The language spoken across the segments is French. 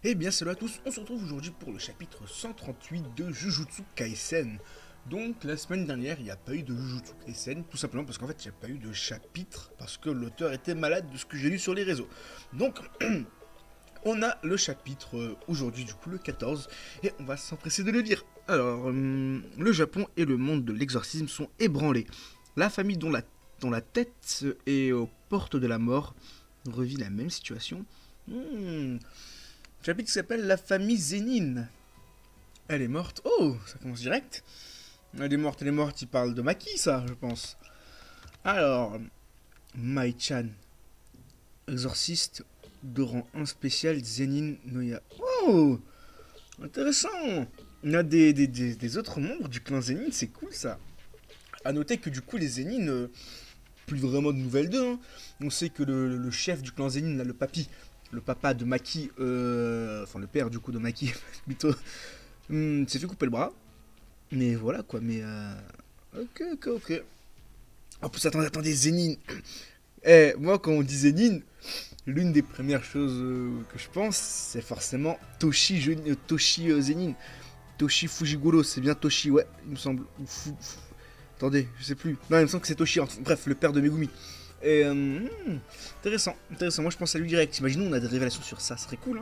Eh bien salut à tous, on se retrouve aujourd'hui pour le chapitre 138 de Jujutsu Kaisen. Donc la semaine dernière il n'y a pas eu de Jujutsu Kaisen, tout simplement parce qu'en fait il n'y a pas eu de chapitre, parce que l'auteur était malade de ce que j'ai lu sur les réseaux. Donc on a le chapitre aujourd'hui du coup le 14, et on va s'empresser de le lire. Alors le Japon et le monde de l'exorcisme sont ébranlés. La famille dont la tête est aux portes de la mort revit la même situation. Chapitre qui s'appelle La famille Zénine. Elle est morte. Oh, ça commence direct. Elle est morte, il parle de Maki, ça, je pense. Alors, Mai-chan, exorciste de rang 1 spécial, Zénine Noya. Oh, intéressant. On a des autres membres du clan Zénine, c'est cool ça. A noter que du coup, les Zénines, plus vraiment de nouvelles d'eux. Hein. On sait que le chef du clan Zénine, là, le papy, le papa de Maki, enfin le père du coup de Maki, plutôt, s'est fait couper le bras. Mais voilà quoi, mais ok. En plus, attendez, Zénine. Eh, moi quand on dit Zénine, l'une des premières choses que je pense, c'est forcément Toshi Zénine. Toshi Fujiguro, c'est bien Toshi, ouais, il me semble. Attendez, je sais plus. Non, il me semble que c'est Toshi, bref, le père de Megumi. Et intéressant. Moi je pense à lui direct. Imaginons on a des révélations sur ça, ce serait cool.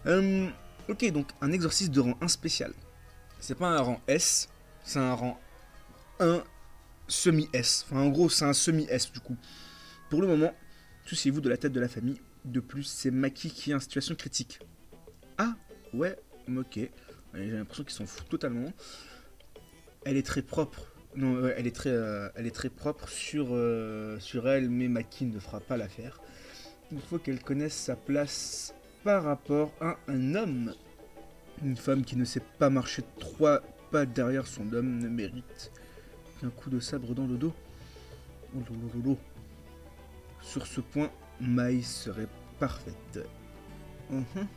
Hein. Ok, donc un exorciste de rang 1 spécial. C'est pas un rang S, c'est un rang 1 semi-S. Enfin en gros c'est un semi-S du coup. Pour le moment, souciez-vous de la tête de la famille. De plus, c'est Maki qui est en situation critique. Ah, ouais, ok. J'ai l'impression qu'ils s'en foutent totalement. Elle est très propre. Non, elle est très propre sur elle, mais Maki ne fera pas l'affaire. Il faut qu'elle connaisse sa place par rapport à un homme. Une femme qui ne sait pas marcher 3 pas derrière son homme ne mérite qu'un coup de sabre dans le dos. Oh lolo. Sur ce point, Mai serait parfaite.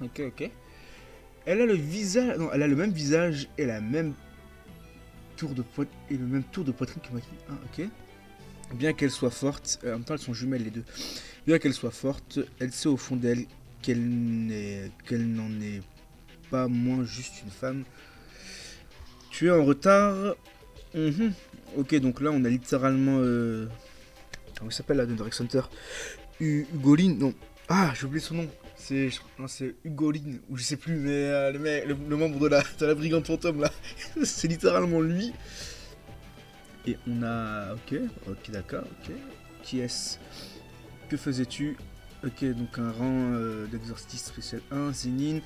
Ok. Elle a le visage, non, elle a le même visage et la même le même tour de poitrine que Maki. Ah, ok. Bien qu'elle soit forte, en même temps elles sont jumelles les deux. Bien qu'elle soit forte, elle sait au fond d'elle qu'elle n'en est pas moins juste une femme. Tu es en retard. Ok, donc là on a littéralement. Comment il s'appelle là, de Dark Center, Ugolin, non. Ah, j'ai oublié son nom. C'est Ugolin, ou je sais plus, mais le membre de la brigade fantôme là. C'est littéralement lui. Et on a. Ok, d'accord, ok. Qui est-ce? Que faisais-tu? Ok, donc un rang d'exorciste spécial 1, Zénine.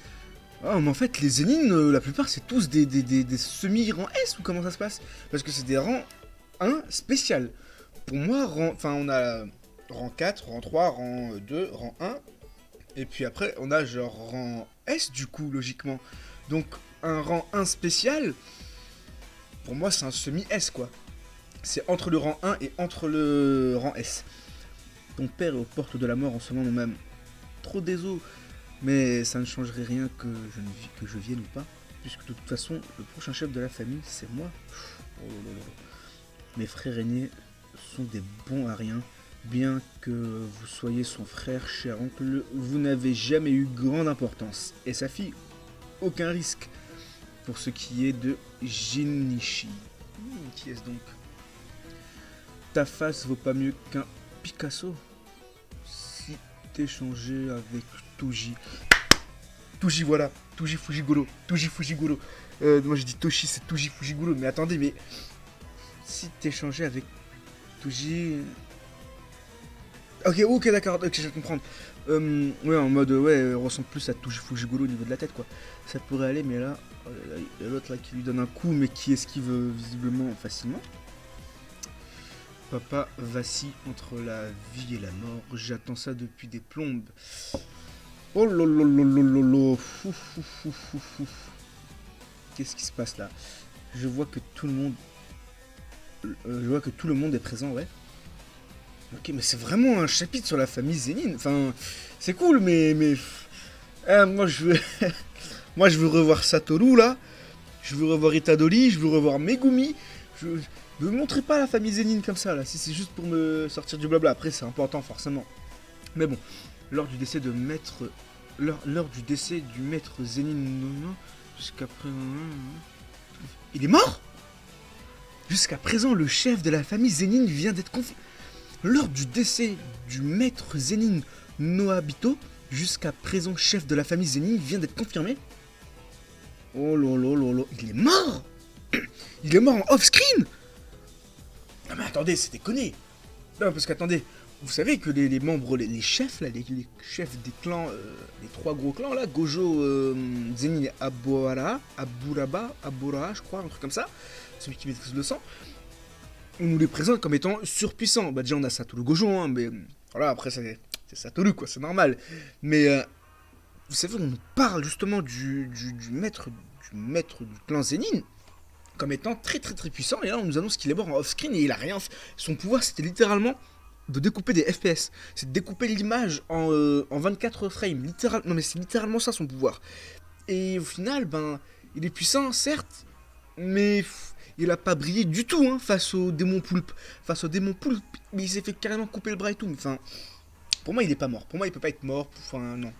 Oh, mais en fait, les Zénines, la plupart, c'est tous des semi-rangs S, ou comment ça se passe? Parce que c'est des rangs 1 spécial. Pour moi, on a rang 4, rang 3, rang 2, rang 1. Et puis après, on a genre rang S, du coup, logiquement. Donc, un rang 1 spécial, pour moi, c'est un semi-S, quoi. C'est entre le rang 1 et entre le rang S. Ton père est aux portes de la mort en ce moment même. Trop désolé, mais ça ne changerait rien que je vienne ou pas, puisque de toute façon, le prochain chef de la famille, c'est moi. Oh là là. Mes frères aînés sont des bons à rien. Bien que vous soyez son frère, cher oncle, vous n'avez jamais eu grande importance. Et sa fille, aucun risque. Pour ce qui est de Jinichi. Qui est-ce donc? Ta face vaut pas mieux qu'un Picasso. Si t'échangeais avec Toji. Toji, voilà. Toji Fujiguro. Moi j'ai dit Toshi, c'est Toji Fujiguro. Mais attendez, mais... Si t'échangeais avec Toji... Ok, d'accord, ok, je vais comprendre. Ouais, en mode, ouais, ressemble plus à Toji Fujiguro au niveau de la tête, quoi. Ça pourrait aller, mais là, il y a l'autre là qui lui donne un coup, mais qui esquive visiblement facilement. Papa vacille entre la vie et la mort. J'attends ça depuis des plombes. Oh lolololololo. Qu'est-ce qui se passe là? Je vois que tout le monde est présent, ouais. Ok, mais c'est vraiment un chapitre sur la famille Zénine. Enfin, c'est cool, mais moi je veux, moi je veux revoir Satoru là. Je veux revoir Itadori. Je veux revoir Megumi. Je me montrez pas la famille Zénine comme ça là. Si c'est juste pour me sortir du blabla. Après, c'est important forcément. Mais bon, lors du décès de Maître L'heure du décès du maître Zenin Nono, jusqu'à présent... Il est mort? Jusqu'à présent, le chef de la famille Zenin vient d'être confié. Lors du décès du maître Zenin Noabito, jusqu'à présent, chef de la famille Zenin vient d'être confirmé. Oh lolo lolo, il est mort. Il est mort en off-screen. Non mais attendez, c'est déconné. Non, parce qu'attendez, vous savez que les membres, les chefs, là, les chefs des clans, les 3 gros clans, là, Gojo, Zenin et Abura, je crois, un truc comme ça, celui qui maîtrise le sang, on nous les présente comme étant surpuissants. Bah déjà, on a Satoru Gojo, hein, mais voilà, après, c'est Satoru, quoi, c'est normal. Mais, vous savez, on nous parle justement du maître du clan Zenin comme étant très puissant, et là, on nous annonce qu'il est mort en off-screen, et il a rien fait. Son pouvoir, c'était littéralement de découper des FPS, c'est de découper l'image en 24 frames, non mais c'est littéralement ça son pouvoir. Et au final, ben, il est puissant, certes, mais il a pas brillé du tout, hein, face au démon poulpe. Mais il s'est fait carrément couper le bras et tout, enfin, pour moi il est pas mort, pour moi il peut pas être mort, enfin non,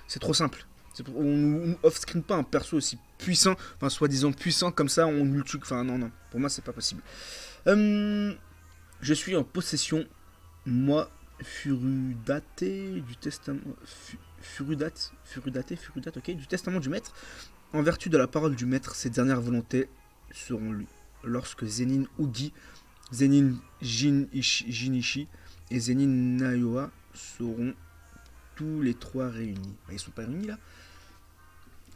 c'est trop simple. On off-screen pas un perso aussi puissant, enfin soi-disant puissant comme ça, on le tue, enfin non, pour moi c'est pas possible. Je suis en possession, moi, Furudate, du testament... Furudate, ok, du testament du maître. En vertu de la parole du maître, ses dernières volontés seront lues. Lorsque Zenin Ugi, Zenin Jinichi et Zenin Nayoa seront tous les 3 réunis. Ils sont pas réunis là.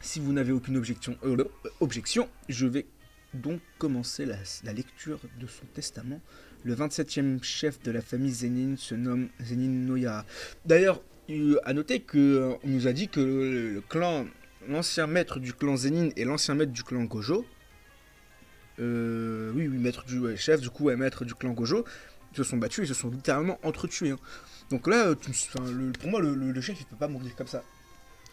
Si vous n'avez aucune objection, je vais donc commencer la lecture de son testament. Le 27e chef de la famille Zenin se nomme Zenin Noya. D'ailleurs, à noter qu'on nous a dit que le clan, l'ancien maître du clan Zenin et l'ancien maître du clan Gojo, maître du chef, du coup, maître du clan Gojo, se sont battus et se sont littéralement entretués. Hein. Donc là, pour moi, le chef, il peut pas mourir comme ça.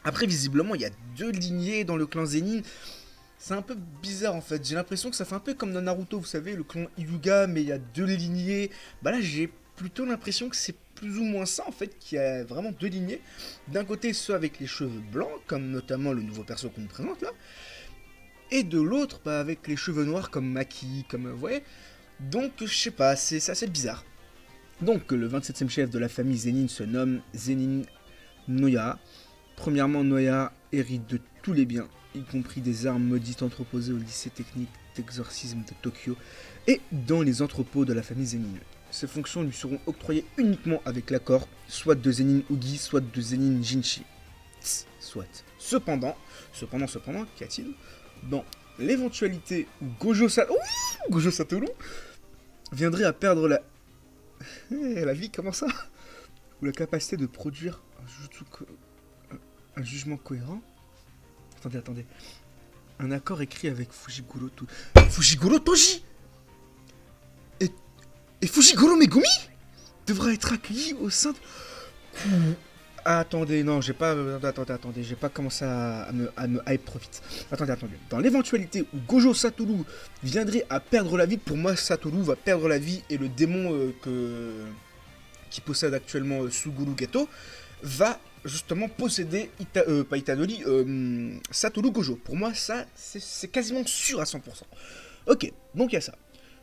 Après, visiblement, il y a 2 lignées dans le clan Zenin. C'est un peu bizarre en fait, j'ai l'impression que ça fait un peu comme dans Naruto, vous savez, le clan Hyuga, mais il y a 2 lignées. Bah là, j'ai plutôt l'impression que c'est plus ou moins ça en fait, qu'il y a vraiment 2 lignées. D'un côté, ceux avec les cheveux blancs, comme notamment le nouveau perso qu'on nous présente là. Et de l'autre, bah, avec les cheveux noirs comme Maki, comme vous voyez. Donc, je sais pas, c'est assez bizarre. Donc, le 27e chef de la famille Zenin se nomme Zenin Noya. Premièrement, Noya hérite de tous les biens, y compris des armes maudites entreposées au lycée technique d'exorcisme de Tokyo et dans les entrepôts de la famille Zenin. Ces fonctions lui seront octroyées uniquement avec l'accord soit de Zenin Ugi, soit de Zenin Jinchi. Soit. Cependant, qu'y a-t-il? Dans l'éventualité où Gojo Satoru viendrait à perdre la vie, comment ça? Ou la capacité de produire un jugement cohérent. Attendez. Un accord écrit avec Fujiguro Toji et Fujiguro Megumi devra être accueilli au sein de... Attendez, non, j'ai pas... Attendez, j'ai pas commencé à me hype trop vite. Attendez. Dans l'éventualité où Gojo Satoru viendrait à perdre la vie, pour moi, Satoru va perdre la vie et le démon qui possède actuellement Suguru Geto va justement posséder Satoru Gojo. Pour moi, ça, c'est quasiment sûr à 100%. Ok, donc il y a ça.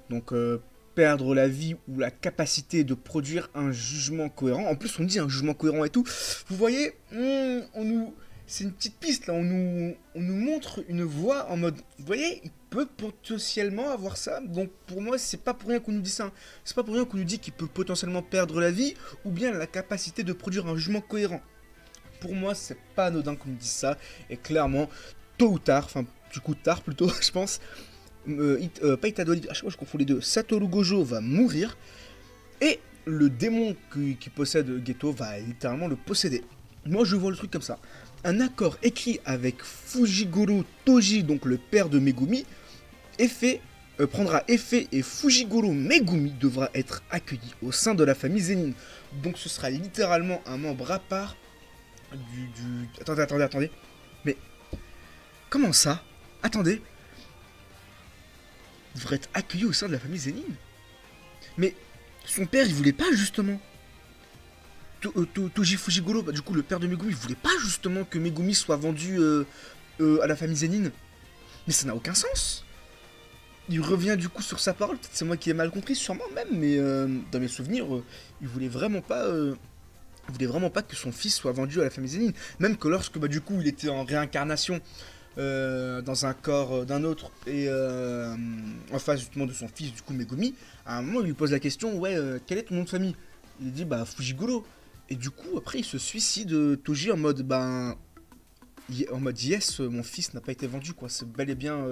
Donc, perdre la vie ou la capacité de produire un jugement cohérent. En plus, on dit un jugement cohérent et tout. Vous voyez, c'est une petite piste, là. On nous montre une voie en mode... Vous voyez, il peut potentiellement avoir ça. Donc, pour moi, c'est pas pour rien qu'on nous dit ça. C'est pas pour rien qu'on nous dit qu'il peut potentiellement perdre la vie ou bien la capacité de produire un jugement cohérent. Pour moi, c'est pas anodin qu'on nous dise ça. Et clairement, tôt ou tard, enfin, du coup, tard plutôt, je pense, pas Itadori, à chaque fois je confonds les deux, Satoru Gojo va mourir. Et le démon qui possède Geto va littéralement le posséder. Moi, je vois le truc comme ça. Un accord écrit avec Fujiguro Toji, donc le père de Megumi, prendra effet et Fujiguro Megumi devra être accueilli au sein de la famille Zenin. Donc ce sera littéralement un membre à part Attendez. Mais comment ça? Attendez. Il devrait être accueilli au sein de la famille Zenin. Mais son père, il voulait pas, justement. Toji Fujiguro, bah, du coup le père de Megumi, voulait pas justement que Megumi soit vendu à la famille Zenin. Mais ça n'a aucun sens. Il revient du coup sur sa parole, peut-être c'est moi qui ai mal compris, sûrement même, mais dans mes souvenirs, il voulait vraiment pas... il voulait vraiment pas que son fils soit vendu à la famille Zenin. Même que lorsque bah, du coup il était en réincarnation dans un corps d'un autre et en face justement de son fils du coup Megumi, à un moment il lui pose la question ouais quel est ton nom de famille? Il dit bah Fujiguro. Et du coup après il se suicide Toji en mode ben en mode yes mon fils n'a pas été vendu quoi, c'est bel et bien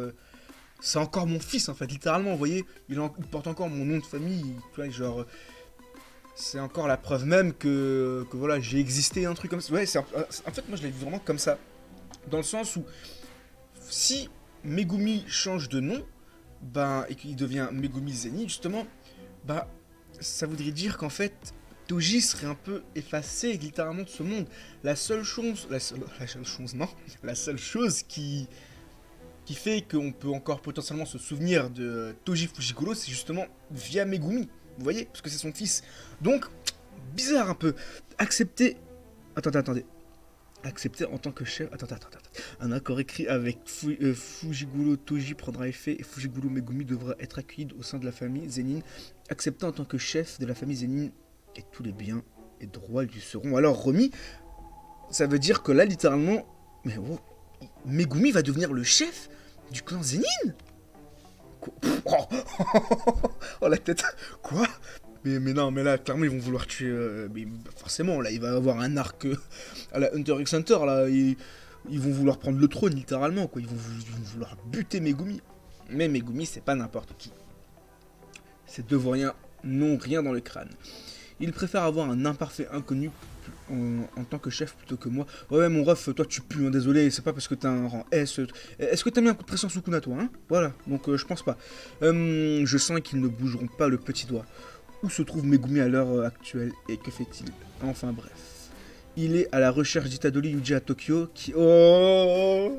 c'est encore mon fils en fait littéralement vous voyez, il porte encore mon nom de famille, tu vois genre c'est encore la preuve même que voilà j'ai existé un truc comme ça. Ouais en fait moi je l'ai vu vraiment comme ça dans le sens où si Megumi change de nom, ben, et qu'il devient Megumi Zeni, justement, bah, ça voudrait dire qu'en fait, Toji serait un peu effacé littéralement de ce monde. La seule chose, non, la seule chose qui fait qu'on peut encore potentiellement se souvenir de Toji Fujiguro, c'est justement via Megumi, vous voyez, parce que c'est son fils. Donc, bizarre un peu. Accepter... Attendez. Accepté en tant que chef. Attends. Un accord écrit avec Fujiguro Toji prendra effet et Fujiguro Megumi devra être accueilli au sein de la famille Zenin. Accepté en tant que chef de la famille Zenin et tous les biens et droits lui seront alors remis. Ça veut dire que là, littéralement, mais oh, Megumi va devenir le chef du clan Zenin. Oh la tête. Quoi? Mais non, mais là, clairement, ils vont vouloir tuer... mais forcément, là, il va y avoir un arc à la Hunter x Hunter, là. Ils vont vouloir prendre le trône, littéralement, quoi. Ils vont vouloir buter Megumi. Mais Megumi, c'est pas n'importe qui. Ces deux vauriens n'ont rien dans le crâne. Il préfère avoir un imparfait inconnu en tant que chef plutôt que moi. Ouais, mon ref, toi, tu pues, hein, désolé, c'est pas parce que t'as un rang S. Est-ce que t'as mis un coup de pression Sukuna, toi, hein? Voilà, donc je pense pas. Je sens qu'ils ne bougeront pas le petit doigt. Où se trouve Megumi à l'heure actuelle et que fait-il? Enfin bref. Il est à la recherche d'Itadori Yuji à Tokyo qui... Oh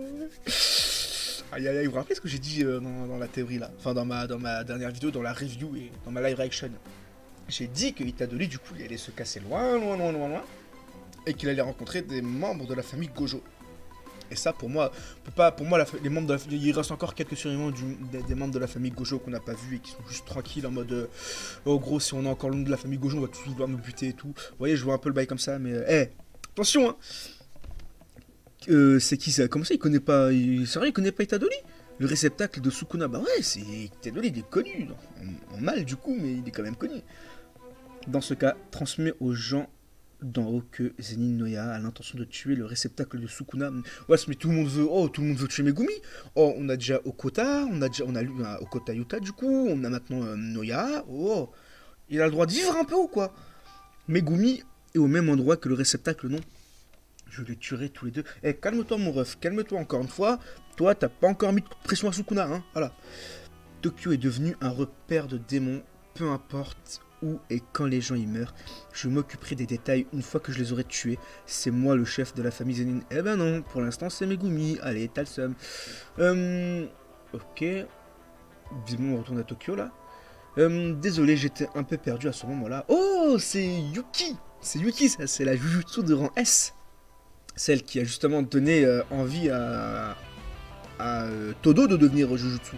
aïe, vous vous rappelez ce que j'ai dit dans la théorie là? Enfin dans ma dernière vidéo, dans la review et dans ma live reaction. J'ai dit que Itadori du coup il allait se casser loin. Et qu'il allait rencontrer des membres de la famille Gojo. Et ça, pour moi, les membres de la famille, il reste encore quelques survivants des membres de la famille Gojo qu'on n'a pas vu et qui sont juste tranquilles en mode oh gros, si on est encore loin de la famille Gojo, on va tous vouloir nous buter et tout. Vous voyez, je vois un peu le bail comme ça, mais attention, hein. C'est qui ça? Comment ça, il connaît pas. C'est vrai, il connaît pas Itadori? Le réceptacle de Sukuna, bah ouais, c'est Itadori, il est connu. En mal du coup, mais il est quand même connu. Dans ce cas, transmet aux gens d'en haut que Zenin Noya a l'intention de tuer le réceptacle de Sukuna. Ouais, mais tout le monde veut tuer Megumi. Oh, on a déjà Okota, on a lu Okota Yuta du coup, on a maintenant Noya. Oh, il a le droit de vivre un peu ou quoi? Megumi est au même endroit que le réceptacle, non? Je les tuerai tous les deux. Eh, calme-toi mon ref, calme-toi encore une fois. Toi, t'as pas encore mis de pression à Sukuna, hein? Voilà. Tokyo est devenu un repère de démons, peu importe où et quand les gens y meurent. Je m'occuperai des détails une fois que je les aurai tués. C'est moi le chef de la famille Zenin. Eh ben non, pour l'instant c'est Megumi. Allez, t'as le seum. Ok. Visiblement on retourne à Tokyo là. Désolé, j'étais un peu perdu à ce moment-là. Oh, c'est Yuki. C'est Yuki, ça, c'est la Jujutsu de rang S. Celle qui a justement donné envie à Todo de devenir Jujutsu.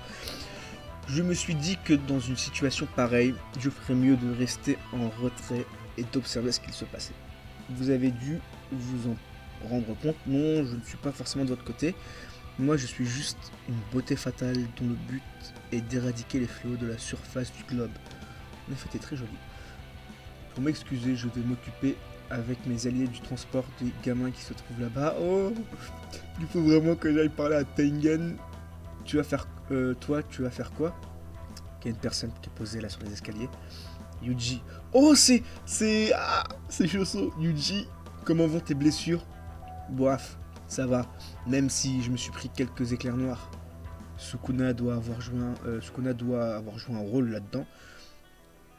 Je me suis dit que dans une situation pareille, je ferais mieux de rester en retrait et d'observer ce qu'il se passait. Vous avez dû vous en rendre compte, non, je ne suis pas forcément de votre côté. Moi, je suis juste une beauté fatale dont le but est d'éradiquer les fléaux de la surface du globe. En effet, t'es très joli. Pour m'excuser, je vais m'occuper avec mes alliés du transport des gamins qui se trouvent là-bas. Oh, il faut vraiment que j'aille parler à Tengen. Tu vas faire quoi? Il y a une personne qui est posée là sur les escaliers. Yuji. Oh, c'est Shoso. Yuji, comment vont tes blessures? Bof, ça va. Même si je me suis pris quelques éclairs noirs. Sukuna doit avoir joué un rôle là-dedans.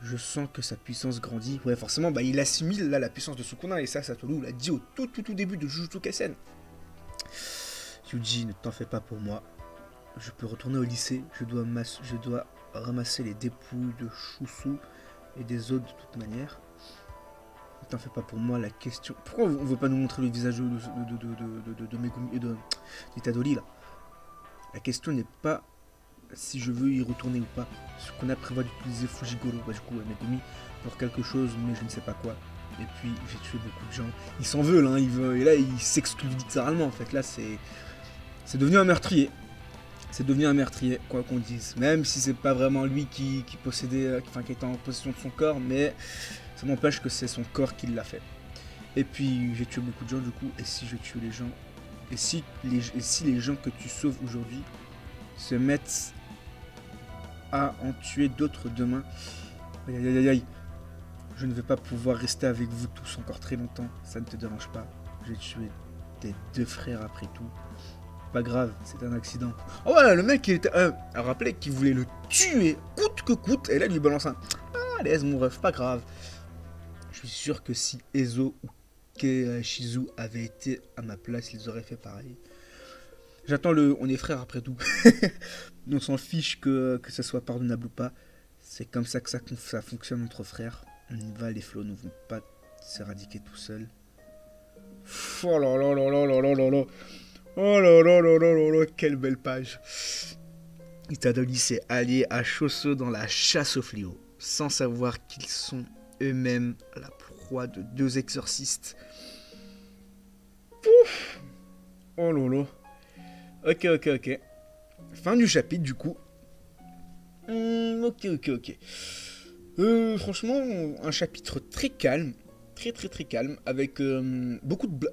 Je sens que sa puissance grandit. Ouais, forcément, bah, il assimile là la puissance de Sukuna. Et ça, Satoru l'a dit au tout début de Jujutsu Kaisen. Yuji, ne t'en fais pas pour moi. Je peux retourner au lycée. Je dois ramasser les dépouilles de Shusu et des autres de toute manière. T'en fais pas pour moi, la question... Pourquoi on veut pas nous montrer le visage de Megumi et d'Itadori, là? La question n'est pas si je veux y retourner ou pas. Ce qu'on a prévu d'utiliser Fujigoro, bah, du coup, Megumi, pour quelque chose, mais je ne sais pas quoi. Et puis, j'ai tué beaucoup de gens. Ils s'en veulent, hein, et là, ils s'excluent littéralement, en fait. Là, c'est devenu un meurtrier. C'est devenu un meurtrier, quoi qu'on dise. Même si c'est pas vraiment lui qui possédait, enfin, qui était en possession de son corps, mais ça n'empêche que c'est son corps qui l'a fait. Et puis, j'ai tué beaucoup de gens, du coup, et si je tue les gens, et si les gens que tu sauves aujourd'hui se mettent à en tuer d'autres demain, aïe aïe aïe aïe, je ne vais pas pouvoir rester avec vous tous encore très longtemps, ça ne te dérange pas. J'ai tué tes 2 frères après tout. Pas grave, c'est un accident. Oh voilà, le mec il était à rappeler qu'il voulait le tuer coûte que coûte, et là il lui balance un allez mon ref, pas grave. Je suis sûr que si Ezo ou Shizu avaient été à ma place, ils auraient fait pareil. J'attends le on est frères après tout. On s'en fiche que ça soit pardonnable ou pas. C'est comme ça que ça fonctionne entre frères. On y va, les flots ne vont pas s'éradiquer tout seuls. Oh là là là là là là là là. Oh là là là là là là, quelle belle page. Itadori s'est allié à Choso dans la chasse aux fléaux, sans savoir qu'ils sont eux-mêmes la proie de 2 exorcistes. Pouf. Oh là là. Ok. Fin du chapitre du coup. Ok. Franchement, un chapitre très calme. Très calme. Avec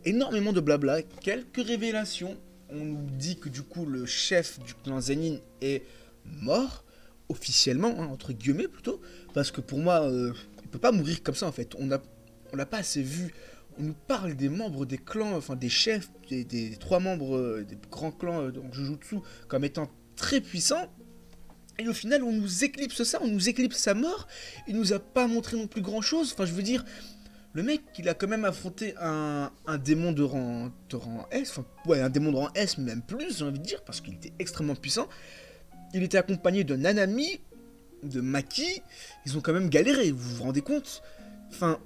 énormément de blabla. Quelques révélations. On nous dit que du coup le chef du clan Zenin est mort. Officiellement, hein, entre guillemets plutôt. Parce que pour moi, il peut pas mourir comme ça en fait. On l'a pas assez vu. On nous parle des membres des clans, enfin des chefs, des 3 membres des grands clans dans Jujutsu comme étant très puissants. Et au final, on nous éclipse ça, on nous éclipse sa mort. Il nous a pas montré non plus grand chose. Enfin, je veux dire, le mec, il a quand même affronté un démon de rang S. Enfin, ouais, un démon de rang S, même plus, j'ai envie de dire, parce qu'il était extrêmement puissant. Il était accompagné de Nanami, de Maki. Ils ont quand même galéré, vous vous rendez compte? Enfin,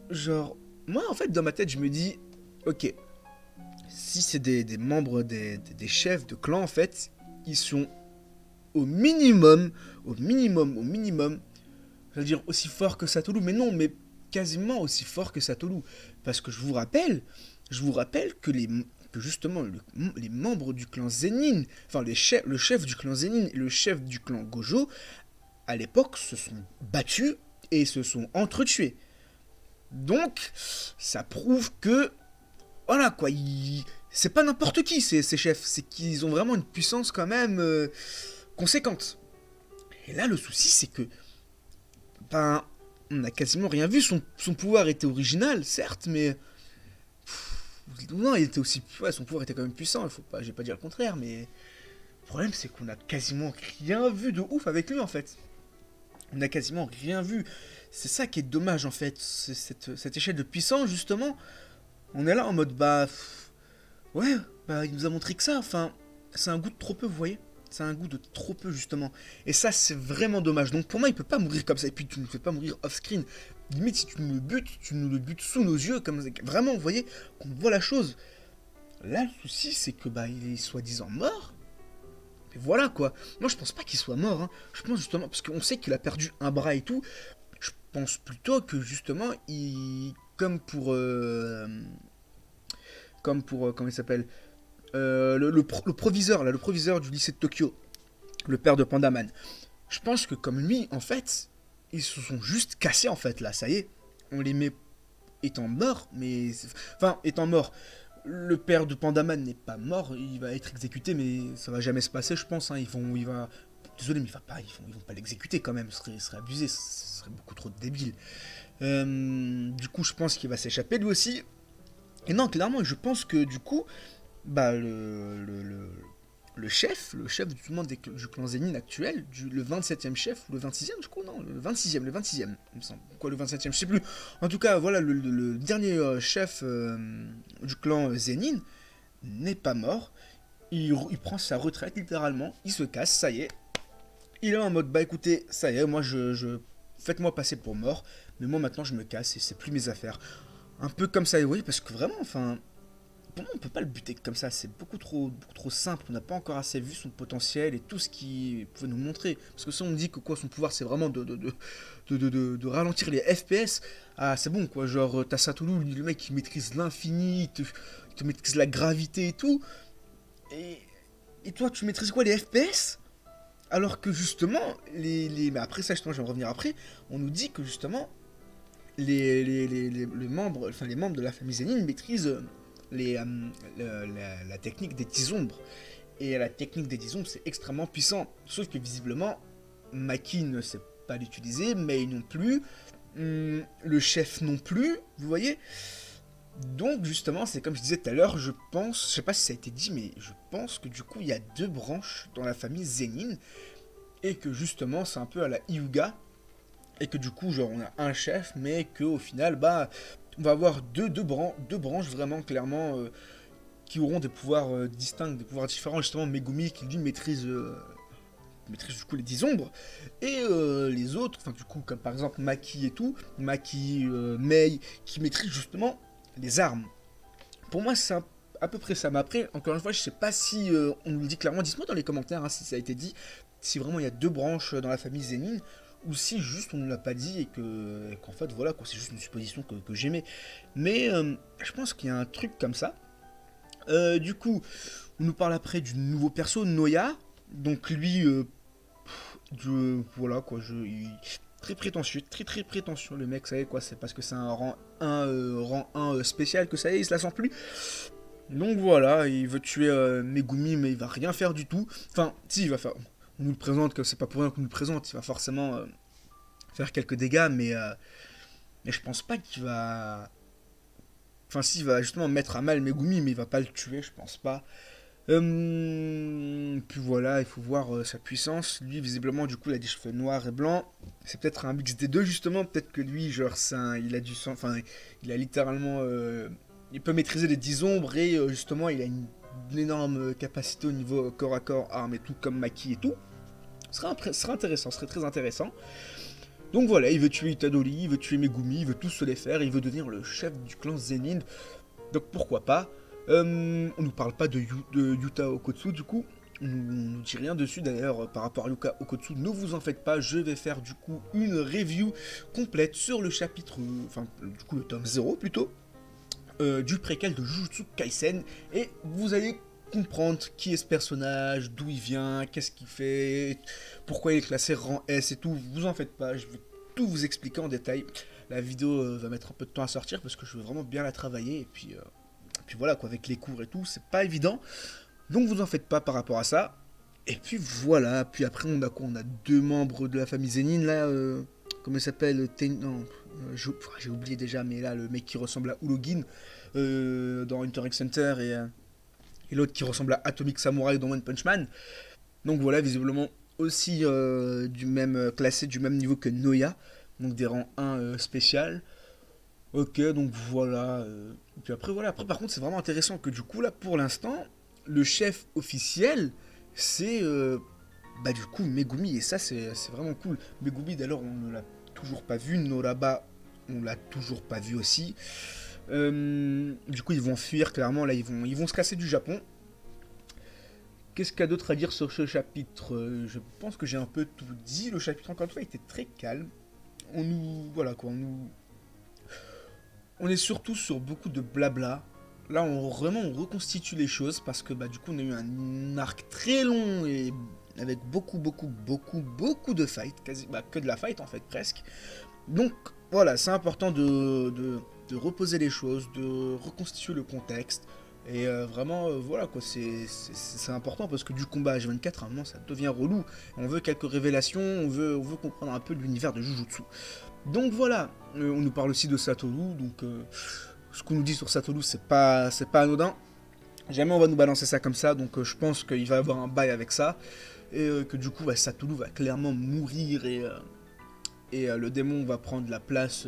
genre, moi, en fait, dans ma tête, je me dis, ok, si c'est des membres des chefs de clan, en fait, ils sont au minimum, je veux dire aussi fort que Satoru, mais non, mais quasiment aussi fort que Satoru. Parce que je vous rappelle que justement les membres du clan Zenin, enfin le chef du clan Zenin et le chef du clan Gojo, à l'époque se sont battus et se sont entretués. Donc, ça prouve que, voilà quoi, c'est pas n'importe qui ces chefs, c'est qu'ils ont vraiment une puissance quand même conséquente. Et là, le souci, c'est que, ben, on n'a quasiment rien vu. Son pouvoir était original, certes, mais non, il était aussi, ouais, son pouvoir était quand même puissant. Je vais pas dire le contraire, mais le problème, c'est qu'on a quasiment rien vu de ouf avec lui, en fait. On n'a quasiment rien vu. C'est ça qui est dommage, en fait. Cette échelle de puissance, justement. On est là en mode, ouais, il nous a montré que ça. Enfin, c'est un goût de trop peu, vous voyez. C'est un goût de trop peu, justement. Et ça, c'est vraiment dommage. Donc, pour moi, il peut pas mourir comme ça. Et puis, tu ne fais pas mourir off-screen. Limite, si tu nous le butes, tu nous le butes sous nos yeux. Comme vraiment, vous voyez, qu'on voit la chose. Là, le souci, c'est que, il est soi-disant mort. Et voilà, quoi. Moi, je pense pas qu'il soit mort. Hein. Je pense, justement, parce qu'on sait qu'il a perdu un bras et tout. Je pense plutôt que, justement, comme pour, comment il s'appelle, le proviseur, là, le proviseur du lycée de Tokyo, le père de Pandaman. Je pense que comme lui, en fait, ils se sont juste cassés, en fait, là, ça y est. On les met étant morts, mais... Enfin, étant morts, le père de Pandaman n'est pas mort, il va être exécuté, mais ça va jamais se passer, je pense. Hein. Désolé, mais ils vont pas l'exécuter quand même, ce serait abusé, ce serait beaucoup trop débile. Du coup, je pense qu'il va s'échapper lui aussi. Et non, clairement, je pense que du coup, le chef justement du clan Zenin actuel, le 27e chef, ou le 26e, du coup, non, le 26e, il me semble. Quoi, le 27e, je sais plus. En tout cas, voilà, le dernier chef du clan Zenin n'est pas mort. Il prend sa retraite, littéralement. Il se casse, ça y est. Il est en mode, écoutez, ça y est, moi, faites-moi passer pour mort, mais moi maintenant je me casse et c'est plus mes affaires. Un peu comme ça, oui, parce que vraiment, enfin, pour moi on peut pas le buter comme ça, c'est beaucoup trop simple, on n'a pas encore assez vu son potentiel et tout ce qu'il pouvait nous montrer. Parce que si on dit que quoi, son pouvoir c'est vraiment de ralentir les FPS, ah c'est bon quoi, genre t'as Satoru, le mec qui maîtrise l'infini, il te maîtrise la gravité et tout, et, et toi tu maîtrises quoi, les FPS? Alors que justement, mais après ça justement je vais en revenir après, on nous dit que justement les membres, enfin les membres de la famille Zenin maîtrisent la technique des 10 ombres. Et la technique des 10 ombres c'est extrêmement puissant. Sauf que visiblement, Maki ne sait pas l'utiliser, Mei non plus, le chef non plus, vous voyez. Donc justement, c'est comme je disais tout à l'heure, je pense, je sais pas si ça a été dit, mais je pense que du coup il y a deux branches dans la famille Zenin, et que justement c'est un peu à la Hyuga, et que du coup genre on a un chef, mais qu'au final bah on va avoir deux branches vraiment clairement qui auront des pouvoirs distincts, des pouvoirs différents. Justement Megumi qui lui maîtrise du coup les 10 ombres, et les autres, enfin du coup comme par exemple Maki et tout, Maki, Mei, qui maîtrisent justement les armes. Pour moi c'est à peu près ça, mais après encore une fois je sais pas si on nous le dit clairement, dites-moi dans les commentaires hein, si ça a été dit, si vraiment il y a deux branches dans la famille Zenin, ou si juste on ne l'a pas dit et qu'en fait voilà quoi, c'est juste une supposition que j'aimais. Mais je pense qu'il y a un truc comme ça. Du coup, on nous parle après du nouveau perso, Noya. Donc lui, voilà quoi, très prétentieux, très prétentieux le mec, ça y est quoi, c'est parce que c'est un rang 1 spécial que ça y est, il se la sent plus. Donc voilà, il veut tuer Megumi, mais il va rien faire du tout. Enfin, si, il va faire... On nous le présente, que c'est pas pour rien qu'on nous le présente, il va forcément faire quelques dégâts, mais je pense pas qu'il va... Enfin, si, il va justement mettre à mal Megumi, mais il va pas le tuer, je pense pas. Puis voilà, il faut voir sa puissance. Lui, visiblement, du coup, il a des cheveux noirs et blancs. C'est peut-être un mix des deux, justement. Peut-être que lui, genre, il a du sang... Enfin, il a littéralement... il peut maîtriser les 10 ombres et justement, il a une énorme capacité au niveau corps à corps, armes et tout, comme Maki et tout. Ce serait intéressant, ce serait très intéressant. Donc voilà, il veut tuer Itadori, il veut tuer Megumi, il veut tous se les faire, il veut devenir le chef du clan Zenin. Donc pourquoi pas. On nous parle pas de Yuta Okotsu du coup. On nous dit rien dessus d'ailleurs par rapport à Yuta Okotsu. Ne vous en faites pas, je vais faire du coup une review complète sur le chapitre, enfin du coup le tome 0 plutôt, du préquel de Jujutsu Kaisen. Et vous allez comprendre qui est ce personnage, d'où il vient, qu'est-ce qu'il fait, pourquoi il est classé rang S et tout. Vous en faites pas, je vais tout vous expliquer en détail. La vidéo va mettre un peu de temps à sortir parce que je veux vraiment bien la travailler et puis voilà quoi, avec les cours et tout, c'est pas évident. Donc vous en faites pas par rapport à ça. Et puis voilà, puis après on a quoi? On a deux membres de la famille Zenin là, comment il s'appelle? Non, j'ai oublié déjà, mais là le mec qui ressemble à Ulogin dans Hunter x Hunter et l'autre qui ressemble à Atomic Samurai dans One Punch Man. Donc voilà, visiblement aussi classé du même niveau que Noya, donc des rangs 1 spécial. Ok, donc voilà. Et puis après, voilà. Après, par contre, c'est vraiment intéressant que du coup, là, pour l'instant, le chef officiel, c'est bah, du coup, Megumi. Et ça, c'est vraiment cool. Megumi, d'ailleurs, on ne l'a toujours pas vu. Noraba, on l'a toujours pas vu aussi. Du coup, ils vont fuir, clairement. Là, ils vont se casser du Japon. Qu'est-ce qu'il y a d'autre à dire sur ce chapitre? Je pense que j'ai un peu tout dit. Le chapitre, encore une fois, était très calme. Voilà quoi, on est surtout sur beaucoup de blabla. Là, on reconstitue les choses parce que bah, du coup, on a eu un arc très long et avec beaucoup de fight, quasi que de la fight en fait, presque. Donc, voilà, c'est important de reposer les choses, de reconstituer le contexte. Et vraiment, voilà quoi, c'est important parce que du combat H24, à un moment, ça devient relou. On veut quelques révélations, on veut comprendre un peu l'univers de Jujutsu. Donc voilà, on nous parle aussi de Satoru, donc ce qu'on nous dit sur Satoru, c'est pas anodin. Jamais on va nous balancer ça comme ça, donc je pense qu'il va y avoir un bail avec ça, et que du coup, Satoru va clairement mourir, et le démon va prendre la place,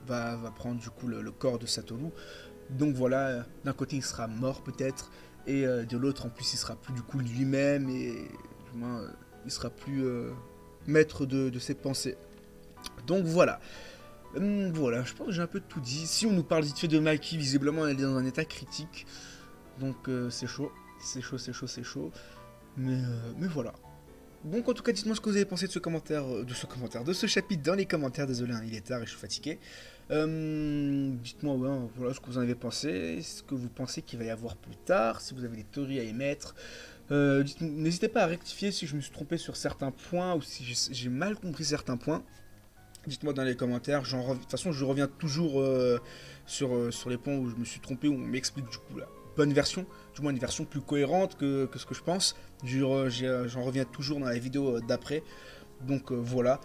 va prendre du coup le corps de Satoru. Donc voilà, d'un côté il sera mort peut-être, et de l'autre en plus il sera plus du coup lui-même, et du moins il sera plus maître de ses pensées. Donc voilà. Voilà, je pense que j'ai un peu tout dit. Si on nous parle vite fait de Maki, visiblement elle est dans un état critique. Donc c'est chaud. C'est chaud, c'est chaud, c'est chaud. Mais voilà. Donc en tout cas, dites-moi ce que vous avez pensé de ce de ce chapitre dans les commentaires. Désolé, hein, il est tard et je suis fatigué. Dites-moi voilà, ce que vous en avez pensé, ce que vous pensez qu'il va y avoir plus tard, si vous avez des théories à émettre. N'hésitez pas à rectifier si je me suis trompé sur certains points ou si j'ai mal compris certains points. Dites-moi dans les commentaires. De toute façon, je reviens toujours sur les points où je me suis trompé, où on m'explique du coup la bonne version, du moins une version plus cohérente que ce que je pense. J'en reviens toujours dans la vidéo d'après. Donc voilà.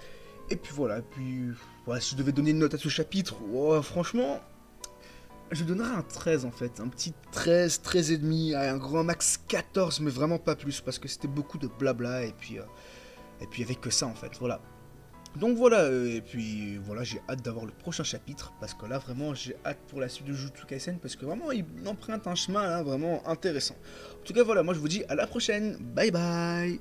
Et puis voilà. Et puis voilà, si je devais donner une note à ce chapitre, oh, franchement, je donnerais un 13 en fait. Un petit 13, 13 et demi, un grand max 14, mais vraiment pas plus parce que c'était beaucoup de blabla et puis avec que ça en fait. Voilà. Donc voilà, et puis voilà, j'ai hâte d'avoir le prochain chapitre, parce que là vraiment j'ai hâte pour la suite de Jujutsu Kaisen, parce que vraiment il emprunte un chemin là, vraiment intéressant. En tout cas voilà, moi je vous dis à la prochaine, bye bye.